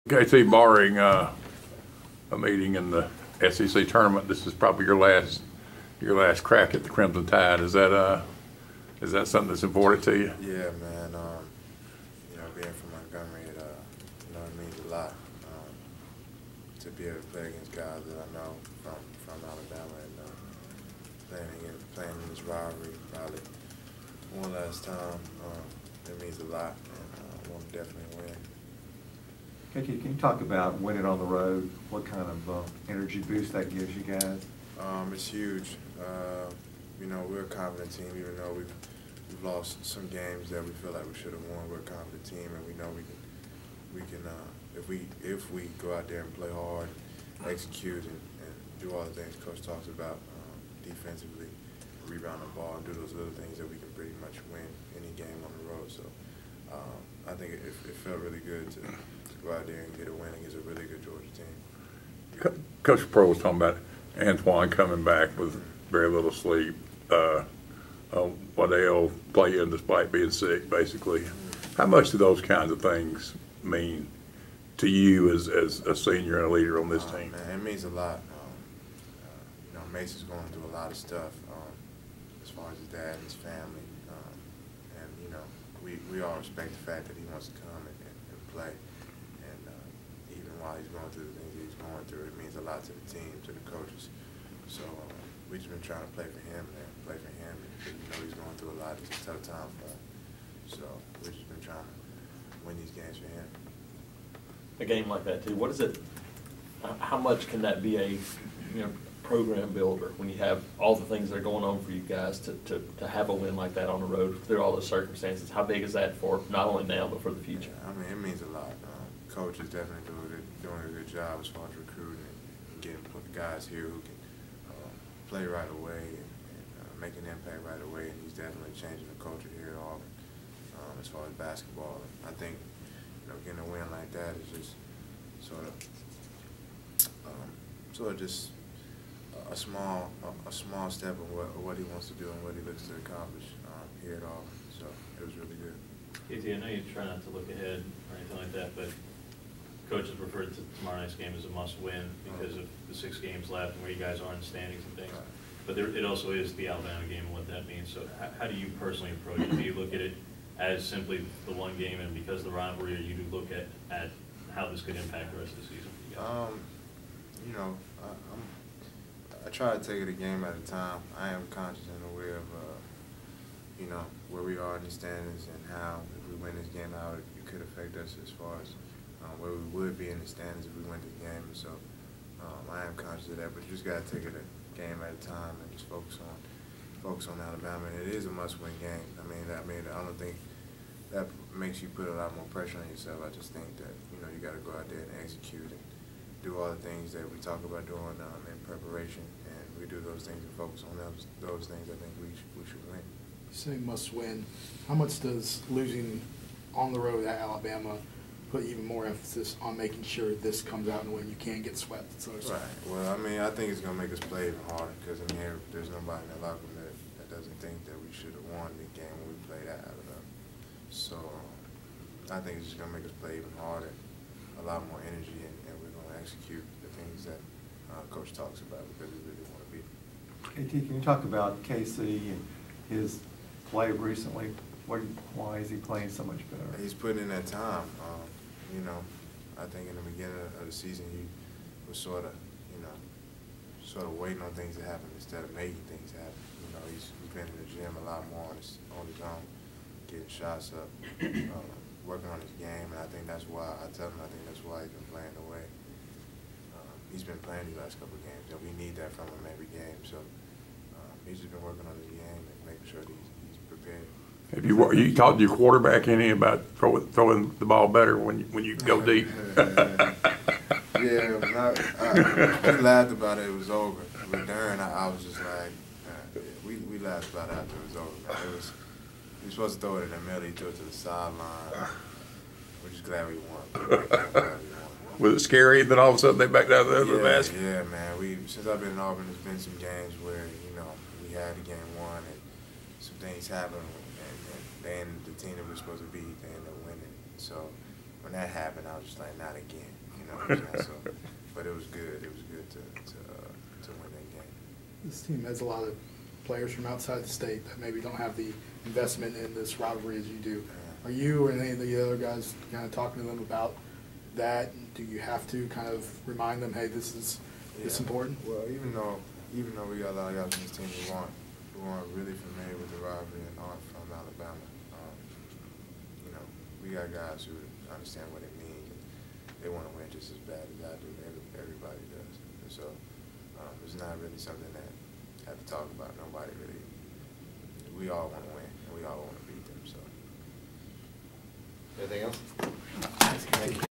KT, barring a meeting in the SEC tournament, this is probably your last crack at the Crimson Tide. Is that something that's important to you? Yeah, man. Being from Montgomery, it means a lot to be able to play against guys that I know from Alabama and playing in this rivalry probably one last time. It means a lot, and I want to definitely win. KT, can you talk about winning on the road? What kind of energy boost that gives you guys? It's huge. We're a confident team, even though we've lost some games that we feel like we should have won. We're a confident team, and we know we can if we go out there and play hard, execute, and do all the things Coach talks about defensively, rebound the ball, and do those little things that we can pretty much win any game on the road. So I think it felt really good to go out there and get a win against a really good Georgia team. Coach Pro was talking about Antoine coming back with very little sleep. Waddell playing despite being sick, basically. How much do those kinds of things mean to you as a senior and a leader on this team? Man, it means a lot. Mason's going through a lot of stuff as far as his dad and his family. We all respect the fact that he wants to come and play. And even while he's going through the things that he's going through, it means a lot to the team, to the coaches. So we've just been trying to play for him and play for him. And, he's going through a lot. It's a tough time for him. So we've just been trying to win these games for him. A game like that too. What is it? How much can that be a program builder when you have all the things that are going on for you guys to have a win like that on the road through all those circumstances? How big is that for not only now but for the future? Yeah, it means a lot. Coach is definitely doing a good job as far as recruiting and getting guys here who can play right away and make an impact right away. And he's definitely changing the culture here at Auburn as far as basketball. And I think getting a win like that is just sort of just a small step of what he wants to do and what he looks to accomplish here at Auburn. So it was really good. KT, I know you try not to look ahead or anything like that, but coaches referred to tomorrow night's game as a must-win because of the 6 games left and where you guys are in the standings and things. But it also is the Alabama game and what that means. So how do you personally approach it? Do you look at it as simply the one game and because of the rivalry, or you do look at how this could impact the rest of the season for you guys? I try to take it a game at a time. I am conscious and aware of where we are in the standings and how, if we win this game, how it could affect us as far as where we would be in the standings if we win the game. And so I am conscious of that, but you just got to take it a game at a time and just focus on Alabama. And it is a must-win game. I don't think that makes you put a lot more pressure on yourself. I just think that you got to go out there and execute and do all the things that we talk about doing in preparation, and we do those things and focus on those things. I think we should win. You say must win. How much does losing on the road at Alabama put even more emphasis on making sure this comes out and when you can't get swept? Right. Well, I think it's going to make us play even harder because there's nobody in the locker room that doesn't think that we should have won the game when we played at Alabama. So I think it's just going to make us play even harder, a lot more energy, and we're going to execute the things that Coach talks about because we really want to be. KT, can you talk about KC and his play recently? Why is he playing so much better? He's putting in that time. I think in the beginning of the season he was sort of waiting on things to happen instead of making things happen. He's been in the gym a lot more on his own, getting shots up, working on his game, and I think that's why he's been playing the way he's been playing these last couple of games, and we need that from him every game. So he's just been working on his game and making sure that he's prepared. Have you talked to your quarterback any about throwing the ball better when you go deep? Yeah, we laughed about it. It was over. With Darren, I was just like, we laughed about it after it was over. Man. We were supposed to throw it in the middle. He threw it to the sideline. We're just glad we won. Was it scary that all of a sudden they backed out of the basket? Yeah, man. Since I've been in Auburn, there's been some games where we had the game won and some things happened, and then the team that we're supposed to beat, they ended up winning. So when that happened, I was just like, not again, you know what I'm saying? So, but it was good. It was good to win that game. This team has a lot of players from outside the state that maybe don't have the investment in this rivalry as you do. Are you or any of the other guys kind of talking to them about that? Do you have to kind of remind them, hey, this is important? Well, even though we got a lot of guys on this team who aren't really familiar with the rivalry and aren't from Alabama, you know, we got guys who understand what it means. They want to win just as bad as I do. Everybody does. And so it's not really something that I have to talk about. Nobody really. We all want to win, and we all want to beat them. So. Anything else? Thank you.